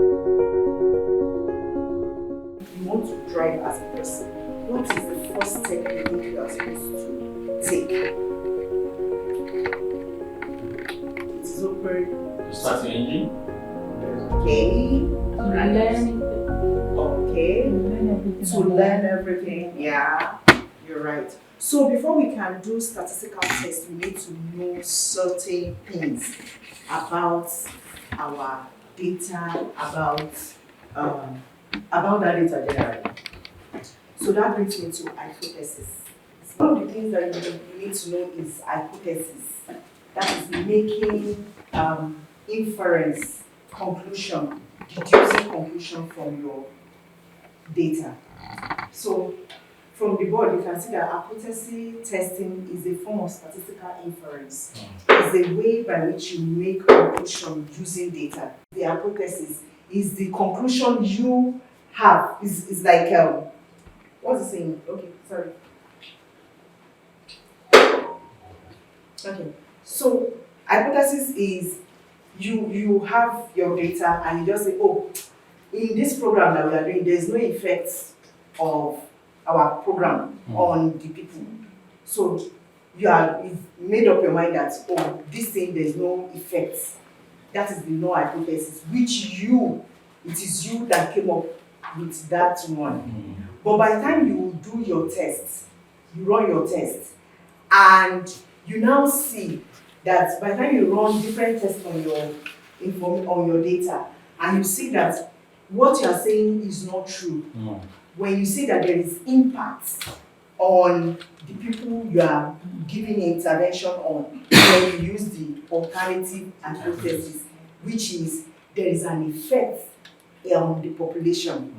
You want to drive as a person, what is the first step you think you are supposed to take? It is open. To start the engine? Okay. Learn Okay. everything. To learn everything. Yeah, you're right. So before we can do statistical tests, we need to know certain things about our data, about that data generally. So that brings me to hypothesis. One of the things that you need to know is hypothesis. That is making inference, conclusion, deducing conclusion from your data. So from the board, you can see that hypothesis testing is a form of statistical inference. It's a way by which you make conclusion using data. The hypothesis is the conclusion you have. Is like what's it saying? Okay, sorry. Okay, so hypothesis is you have your data and you just say, oh, in this program that we are doing, there's no effect of our program on the people. So you've made up your mind that, oh, this thing, there's no effect. That is the null hypothesis, which it is you that came up with that one. But by the time you do your tests, you run your tests, and you now see that by the time you run different tests on your data, and you see that what you are saying is not true, when you see that there is impact on the people you are giving intervention on, when you use the alternative hypothesis, which is there is an effect on the population,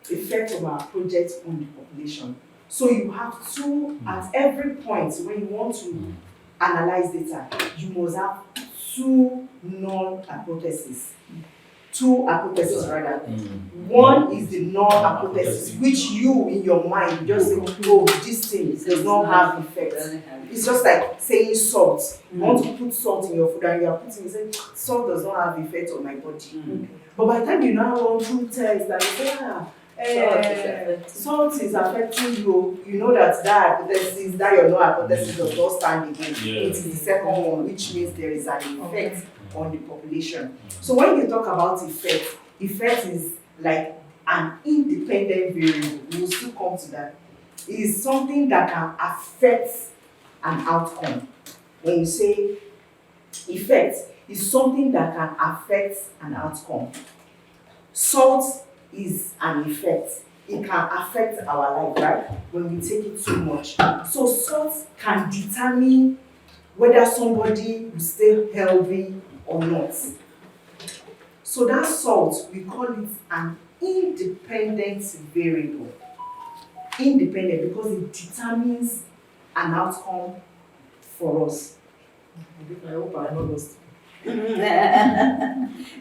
effect of our project on the population. So you have to, at every point when you want to analyze data, you must have two null hypotheses. Two hypotheses rather. One is the null hypothesis, which you in your mind just say, oh, this thing does not have effect. It's just like saying salt. You want to put salt in your food and you are putting, you say, salt does not have effect on my body. But by the time you now run through tests and you say, salt is affecting you, you know that hypothesis, that your null hypothesis does not stand again. It is the second one, which means there is an effect on the population. So when you talk about effect is like an independent variable. We will still come to that. It is something that can affect an outcome. When you say effect, is something that can affect an outcome. Salt is an effect. It can affect our life, right? When we take it too much. So salt can determine whether somebody will stay healthy or not. So that salt, we call it an independent variable. Independent because it determines an outcome for us. I hope I not lost.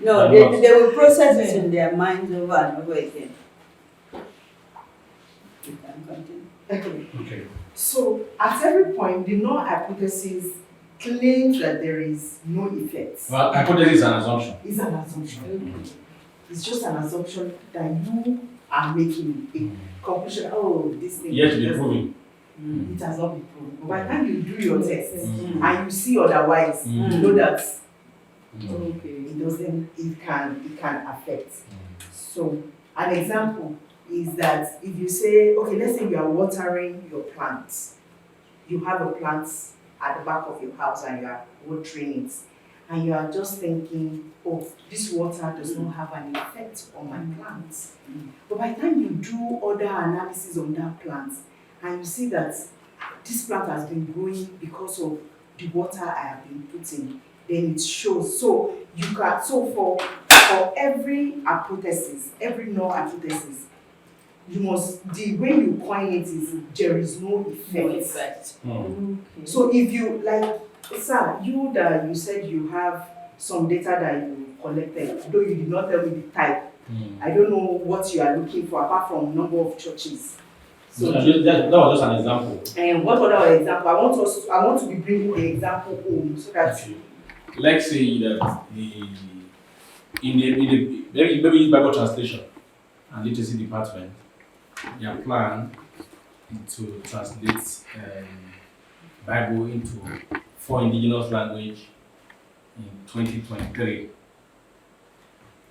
No, they will process it in their minds over and over again. You can continue. Okay. So at every point, the null hypothesis claims that there is no effect. Well, hypothesis is an assumption. It's an assumption. It's just an assumption that you are making a conclusion. Oh, this thing. Yet to be proven. It has not been proven. But by the time you do your tests and you see otherwise, you know that it can affect. So an example is that if you say, okay, let's say you are watering your plants. You have a plant at the back of your house and you are watering it. And you are just thinking, oh, this water does not have an effect on my plants. But by the time you do other analysis on that plant, and you see that this plant has been growing because of the water I have been putting, then it shows. So for every hypothesis, every null hypothesis, the way you coin it is there is no effect. So if you like, sir, you said you have some data that you collected, though you did not tell me the type. I don't know what you are looking for apart from number of churches. So that was just an example. And what other example? I want to be bringing the example home so that. Let's say that maybe Bible translation and literacy department, their plan is to translate Bible into 4 indigenous language in 2023.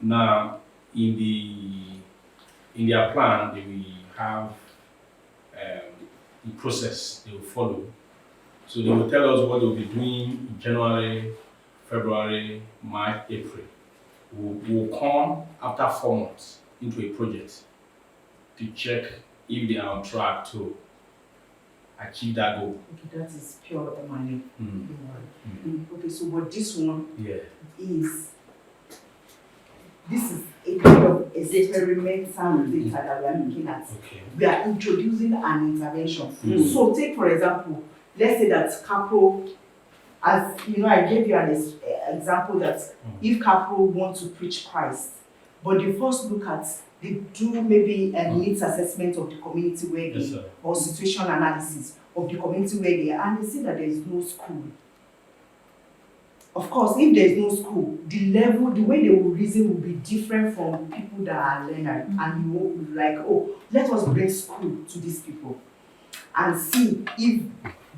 Now, in their plan, they will have the process they will follow. So they will tell us what they will be doing in January, February, March, April. We'll come after 4 months into a project to check if they are on track to achieve that goal. Okay, that is pure money. Mm. Okay, so but this one Yeah. this is a kind of experimental data that we are looking at. Okay. We are introducing an intervention. Mm. So take for example, let's say that Capo, as you know, I gave you an example that if Capo want to preach Christ, but they first look at, they do maybe a needs assessment of the community where they, Yes, sir. or situation analysis of the community where they are, and they see that there is no school. Of course, if there is no school, the level, the way they will reason will be different from people that are learners. And you will be like, oh, let us bring school to these people and see if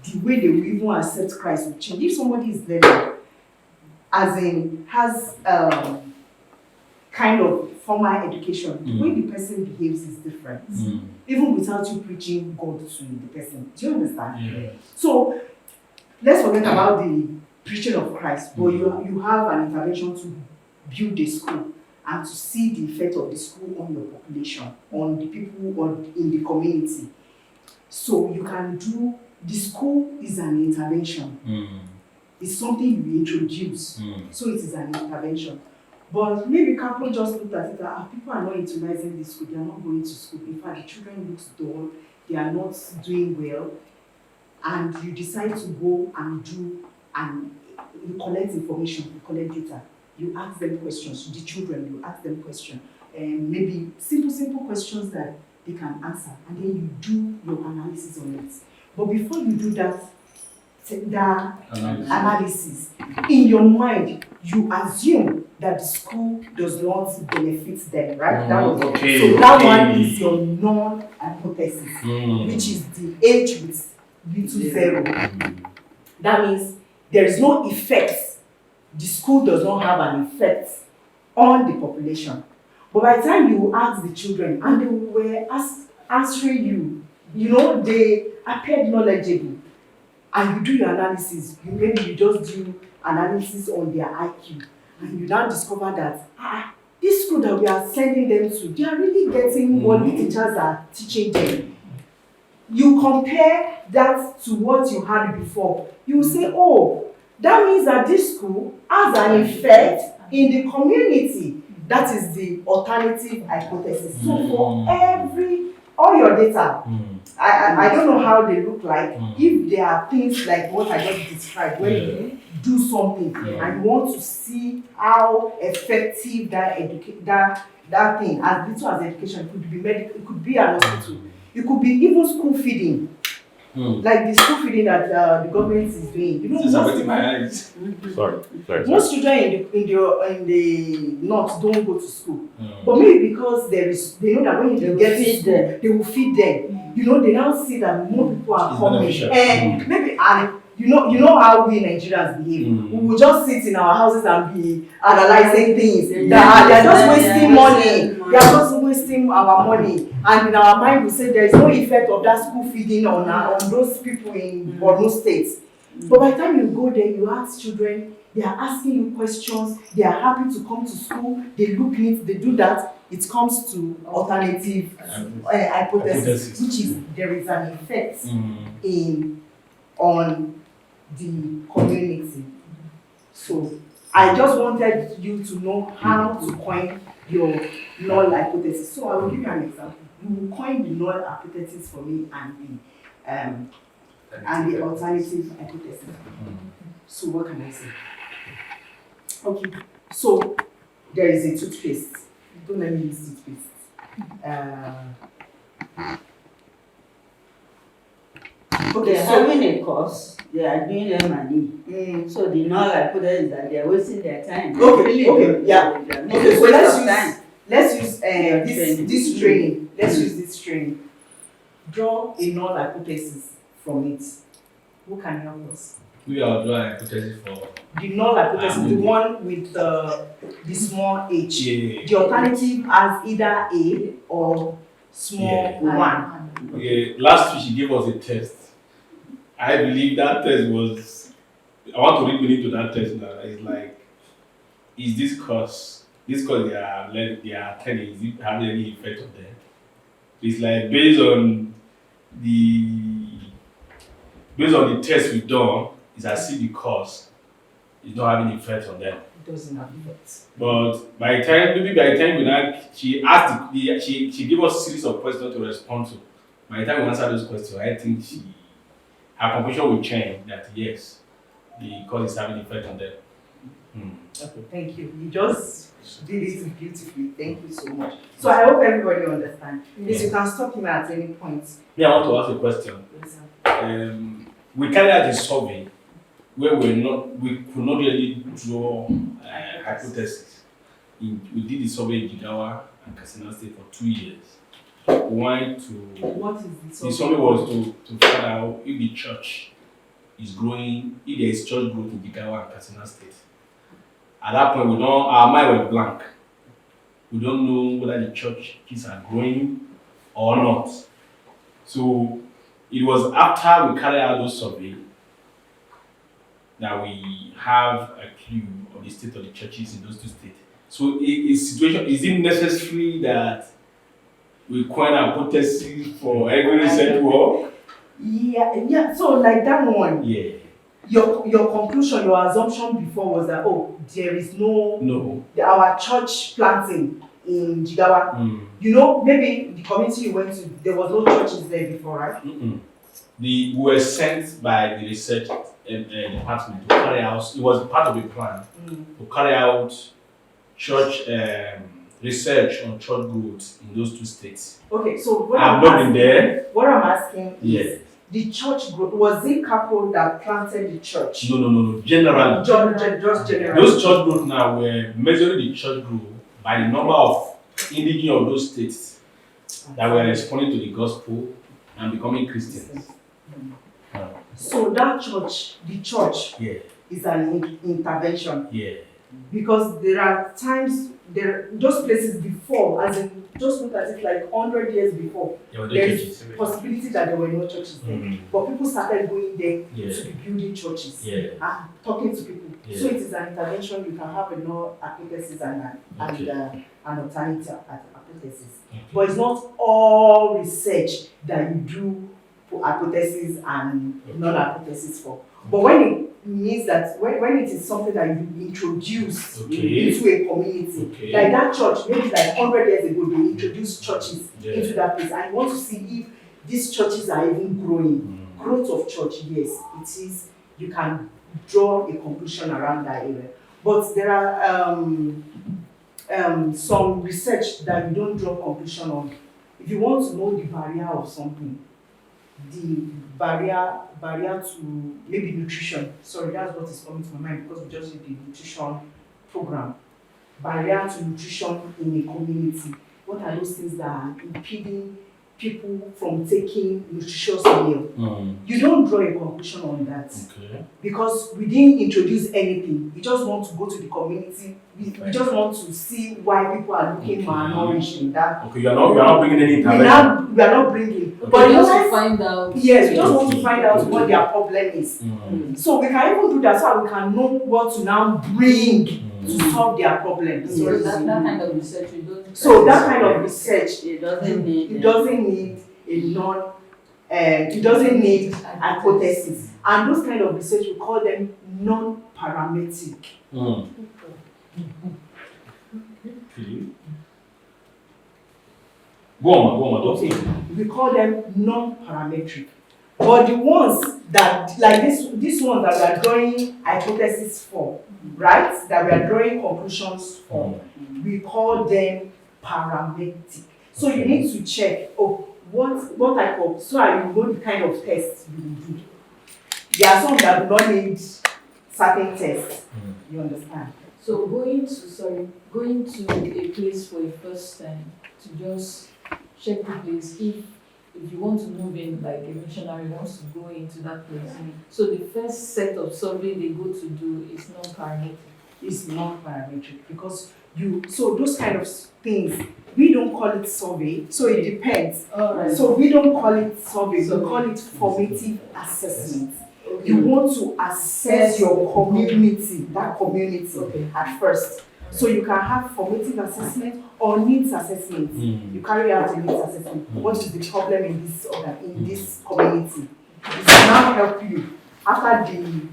the way they will even accept Christ will change. If somebody is learning, as in has kind of formal education, the way the person behaves is different. Even without you preaching God to the person. Do you understand? Yeah. So let's forget about the preaching of Christ, but you have an intervention to build a school and to see the effect of the school on your population, on the people or in the community. So you can do, the school is an intervention. It's something you introduce. So it is an intervention. But maybe Capo just looked at it, people are not utilizing the school, they are not going to school. In fact, the children look dull, they are not doing well. And you decide to go and do, and you collect information, you collect data. You ask them questions, the children, you ask them questions. Maybe simple questions that they can answer. And then you do your analysis on it. But before you do that analysis, in your mind, you assume that the school does not benefit them, right? Okay. So that one is your non-hypothesis, which is the age with little zero. That means there is no effect. The school does not have an effect on the population. But by the time you ask the children and they were answering you know, they appeared knowledgeable. And you do your analysis, maybe you just do analysis on their IQ, and you now discover that this school that we are sending them to, they are really getting what the teachers are teaching them. You compare that to what you had before, you will say, oh, that means that this school has an effect in the community. That is the alternative hypothesis. So for all your data, I don't know how they look like. If there are things like what I just described, where you do something and you want to see how effective that thing, as little as education, it could be medical, it could be an hospital, it could be even school feeding. Like the school feeding that the government is doing. You know, most children in the north don't go to school. But maybe because they know that when they get to school, they will feed them. You know, they now see that more people are coming. And maybe, and you know how we Nigerians behave. We will just sit in our houses and be analyzing things. They are just wasting money. They are just wasting our money. And in our mind, we say there is no effect of that school feeding on those people in Borno State. But by the time you go there, you ask children, they are asking you questions, they are happy to come to school, they look neat, they do that. It comes to alternative hypothesis, which is there is an effect on the community. So I just wanted you to know how to coin your null hypothesis. So I will give you an example. You will coin the null hypothesis for me and the alternative hypothesis. So what can I say? Okay, so there is a toothpaste. Don't let me use toothpaste. Okay, They're so having a course, they are doing M&E. So the null hypothesis is that they are wasting their time. Okay, yeah. Okay, so Waste let's use training. this training. Let's use this training. Draw a null hypothesis from it. Who can help us? We are drawing hypothesis for. The null hypothesis, the one with the small h. Yeah. The alternative has either a or small one. Yeah. Last week she gave us a test. I believe that test was. I want to read into that test now. It's like, is this course they are attending, is it having any effect on them? It's like based on the test we've done, it's as if the course is not having effect on them. It doesn't have effect. But by the time we now, she asked she gave us a series of questions to respond to. By the time we answer those questions, I think her conclusion will change that yes, the cause is having effect on them. Okay, thank you. You just did it beautifully. Thank you so much. So I hope everybody understands. Yes, you can stop him at any point. I want to ask a question. Yes, sir. We carried out a survey where we could not really draw hypothesis. We did the survey in Jigawa and Katsina State for 2 years. We wanted to. What is The survey was to find out if the church is growing, if there is church growth in Jigawa and Katsina State. At that point, our mind was blank. We don't know whether the churches are growing or not. So it was after we carried out those surveys that we have a clue of the state of the churches in those two states. So is it necessary that we coin a hypothesis for every research work? Yeah. So like that one. Yeah. Your conclusion, your assumption before was that there is no our church planting in Jigawa. You know, maybe the community you went to, there was no churches there before, right? We were sent by the research department to carry out. It was part of a plan to carry out church research on church growth in those two states. Okay, so what I've not been there. What I'm asking Yes. is, the church growth, was it Capo that planted the church? No. Generally, Just generally. those church growth now were measuring the church growth by the number of indigenous of those states that were responding to the gospel and becoming Christians. So that church, the church, is an intervention. Yeah. Because there are times, those places before, as in, just look at it like 100 years before, there is possibility that there were no churches there. But people started going there to be building churches and talking to people. So it is an intervention. You can have a no hypothesis and an alternative hypothesis. But it's not all research that you do for hypothesis and non-hypothesis for. But when it means that when it is something that you introduce into a community, like that church, maybe like 100 years ago, they introduced churches into that place, and you want to see if these churches are even growing. Growth of church, yes, it is. You can draw a conclusion around that area. But there are some research that you don't draw conclusion on. If you want to know the barrier of something, the barrier to maybe nutrition. Sorry, that's what is coming to my mind because we just did the nutrition program. Barrier to nutrition in a community. What are those things that are impeding people from taking nutritious meal? You don't draw a conclusion on that because we didn't introduce anything. We just want to go to the community. We just want to see why people are looking malnourished in that. Okay, you are not bringing any intervention. We are not bringing. Okay, But just to find out. Yes, we just want to find out what their problem is. So we can even do that so we can know what to now bring to solve their problems. So that kind of research we don't. So that kind of research, It doesn't need it doesn't need it doesn't need hypothesis. And those kind of research, we call them non-parametric. Go on. Okay, we call them non-parametric. But the ones that, like this one that we are drawing hypothesis for, right? That we are drawing conclusions for, we call them parametric. So you need to check, what type of, so I know the kind of tests you will do. There are some that do not need certain tests. You understand? So going to a place for a first time to just check the place if you want to move in, like a missionary wants to go into that place. So the first set of survey they go to do is non-parametric. It's not parametric because so those kind of things, we don't call it survey, so it depends. Alright. So we don't call it survey, we call it formative assessment. You want to assess your community, that community at first. So you can have formative assessment or needs assessment. You carry out a needs assessment. What is the problem in this community? It will now help you after the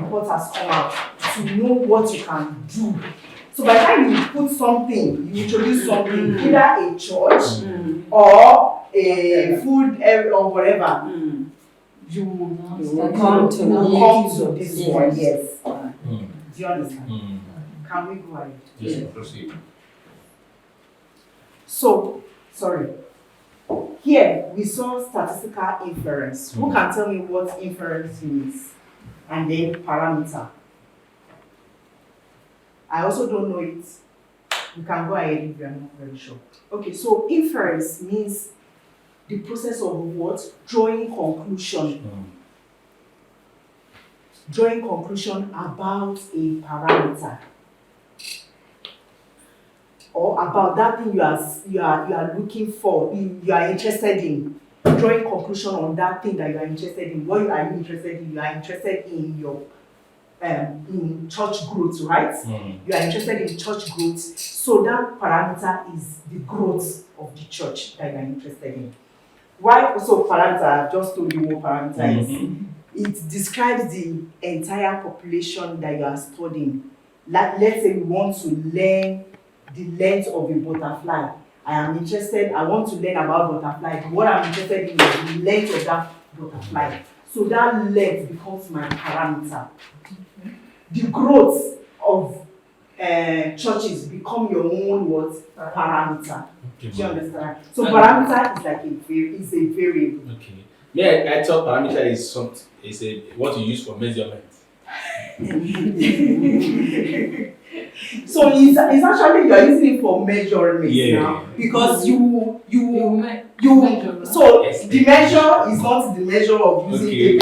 report has come out to know what you can do. So by the time you put something, you introduce something, either a church or a food or whatever, you will come to this one, yes. Do you understand? Can we go ahead? Yes, proceed. So, sorry. Here we saw statistical inference. Who can tell me what inference means? And then parameter. I also don't know it. You can go ahead if you are not very sure. Okay, so inference means the process of what? Drawing conclusion. Drawing conclusion about a parameter. Or about that thing you are looking for, you are interested in. Drawing conclusion on that thing that you are interested in. What are you interested in? You are interested in your in church growth, right? You are interested in church growth. So that parameter is the growth of the church that you are interested in. Why? So parameter, I've just told you what parameter is. It describes the entire population that you are studying. Like, let's say we want to learn the length of a butterfly. I want to learn about butterfly. What I'm interested in is the length of that butterfly. So that length becomes my parameter. The growth of churches become your own what? Parameter. Do you understand? So parameter is like a variable. Okay. Yeah, I thought parameter is what you use for measurement. So it's actually you are using it for measurement now because you measure. so the measure is not the measure of using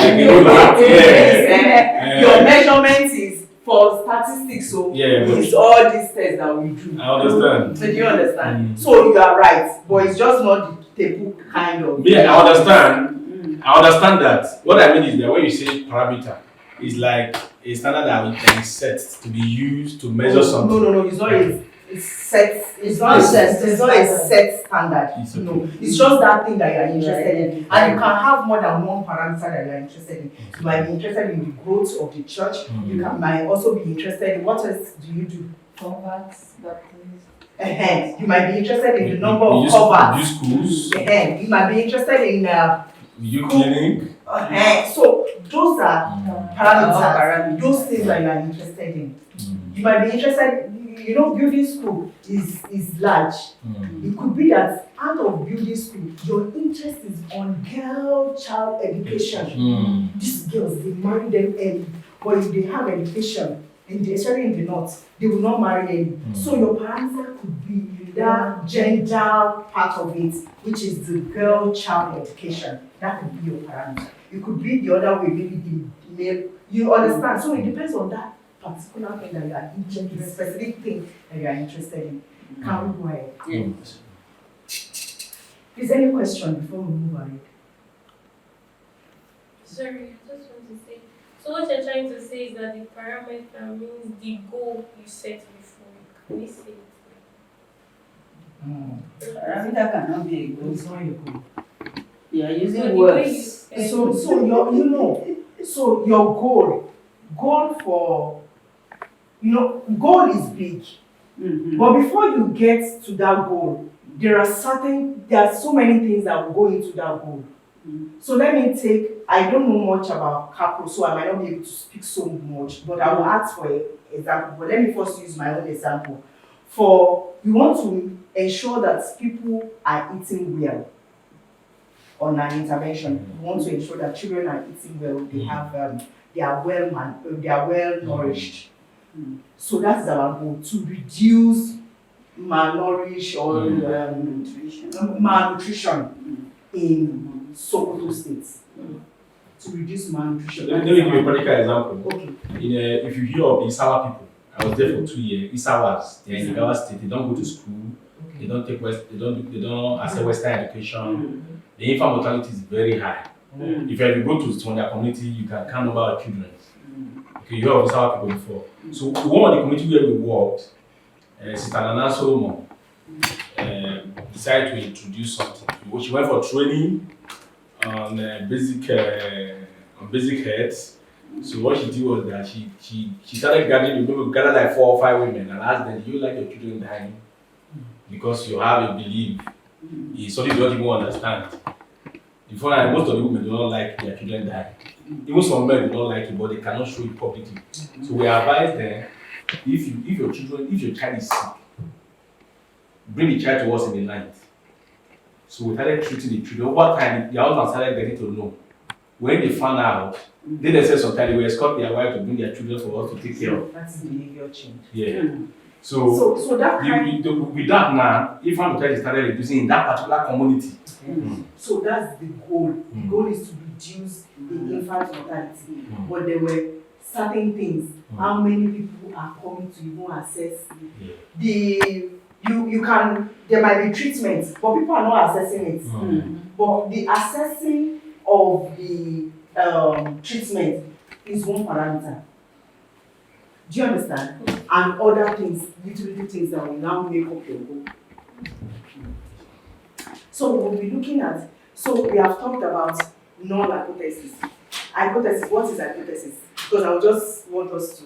your measurement is for statistics, so it's all these tests that we do. I understand. So do you understand? So you are right, but it's just not the typical kind of. Yeah, I understand. I understand that. What I mean is that when you say parameter, it's like a standard that is set to be used to measure something. No, it's not it's set. It's not a set standard. It's okay. No, it's just that thing that you are interested in, and you can have more than one parameter that you are interested in. You might be interested in the growth of the church. You might also be interested in what else do you do? Converts, baptisms. You might be interested in the number of converts. Schools. You might be interested in You clinic. So those are parameters. Those things that you are interested in. You might be interested. Building school is large. It could be that out of building school, your interest is on child education. These girls, they marry them early, but if they have education, especially in the north, they will not marry early. So your parameter could be that gender part of it, which is the child education. That could be your parameter. It could be the other way, maybe the male. You understand? So it depends on that particular thing that you are interested in, the specific thing that you are interested in. Can we go ahead? Is there any question before we move ahead? Sorry, I just want to say. So what you're trying to say is that the parameter means the goal you set before. Can we say it? Parameter cannot be a goal. It's not your goal. You are So using the way words. you So your goal for goal is big. But before you get to that goal, there are so many things that will go into that goal. So I don't know much about Capro, so I might not be able to speak so much, but I will ask for an example. But let me first use my own example. You want to ensure that people are eating well. on an intervention. We want to ensure that children are eating well, they have they are well nourished. So that is our goal, to reduce malnourished or malnutrition in Sokoto State. To reduce malnutrition. Let me give you a practical example. Okay. If you hear of the Isawa people, I was there for 2 years. Isawas, they're in the Gawa State. They don't go to school. They don't take they don't accept Western education. The infant mortality is very high. If you go to their community, you can count number of children. Okay, you heard of Isawa people before. So one of the community where we worked, Sister Nana Solomon, decided to introduce something. She went for training on basic health. So what she did was that she started gathering, gather like 4 or 5 women and asked them, do you like your children dying? Because you have a belief. It's something you don't even understand. Before most of the women do not like their children dying. Even some men do not like it, but they cannot show it publicly. So we advise them, if your child is sick, bring the child to us in the night. So we started treating the children. Over time, the husband started getting to know. When they found out, they said sometimes they will escort their wife to bring their children for us to take care of. That's behavior change. Yeah. So that kind with that now, infant mortality started reducing in that particular community. So that's the goal. The goal is to reduce the infant mortality. But there were certain things. How many people are coming to even assess there might be treatments, but people are not assessing it. But the assessing of the treatment is one parameter. Do you understand? And other things, little things that will now make up your goal. So we'll be looking at, so we have talked about non-hypothesis. Hypothesis, what is hypothesis? Because I would just want us to,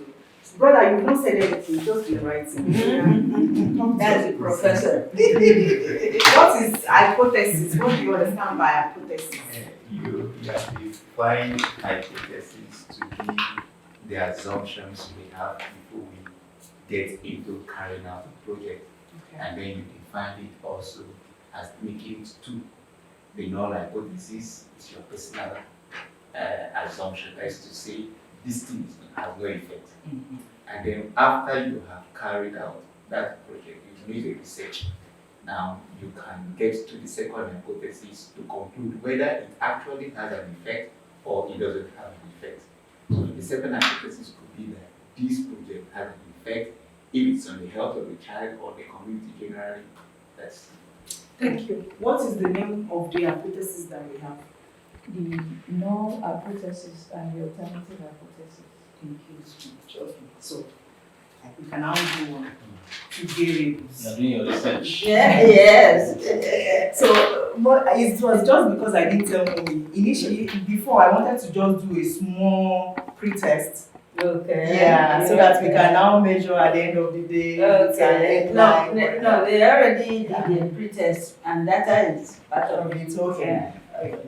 brother, you've not said anything, just be writing. That's the professor. What is hypothesis? What do you understand by hypothesis? You have defined hypothesis to be the assumptions we have before we get into carrying out the project. Okay. And then you define it also as making it two. The null hypothesis is your personal assumption, that is to say, this thing has no effect. And then after you have carried out that project, you need a research. Now you can get to the second hypothesis to conclude whether it actually has an effect or it doesn't have an effect. So the second hypothesis could be that this project has an effect if it's on the health of the child or the community generally. That's Thank you. What is the name of the hypothesis that we have? The null hypothesis and the alternative hypothesis. Thank you so much. So we can now go on to variables. You're doing your research. Yeah, yes. So, but it was just because I didn't tell mommy. Initially, before I wanted to just do a small pre-test. Okay. Yeah, so that we can now measure at the end of the day. Okay. No, they already did the pre-test and data is part of it. Okay. Yeah. Okay.